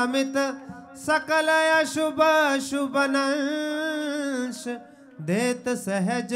शमित सकल अशुभ शुभनंश देत सहज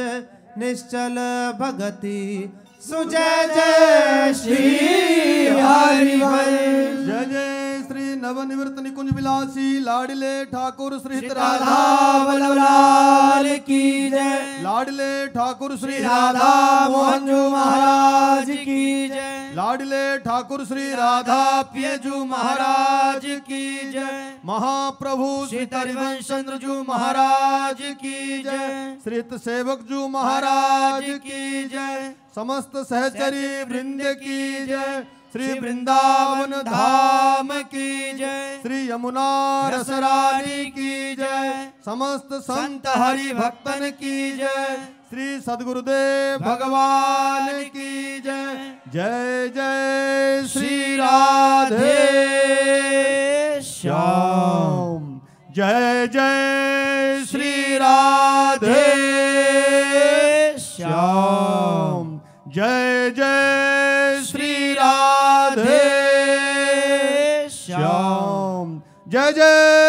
निश्चल भगति सुजय जय श्री हरिवंश। जय जय श्री नवनिवृत्त निकुंज विलासी लाडले ठाकुर श्री राधा वल्लभ लाल की जय। लाडले ठाकुर श्री राधा मोहन जी महाराज की जय। लाडले ठाकुर श्री राधा पियजू महाराज की जय। महाप्रभु श्री हरिवंश चंद्र जू महाराज की जय। श्री सेवक जू महाराज की जय। समस्त सहचरी वृंद की जय। श्री वृंदावन धाम की जय। श्री यमुना रसरानी की जय। समस्त संत हरि भक्तन की जय। श्री सद्गुरुदेव भगवान की जय। जय जय श्री राधे श्याम। जय जय श्री राधे श्याम। जय जय श्री राधे श्याम। जय जय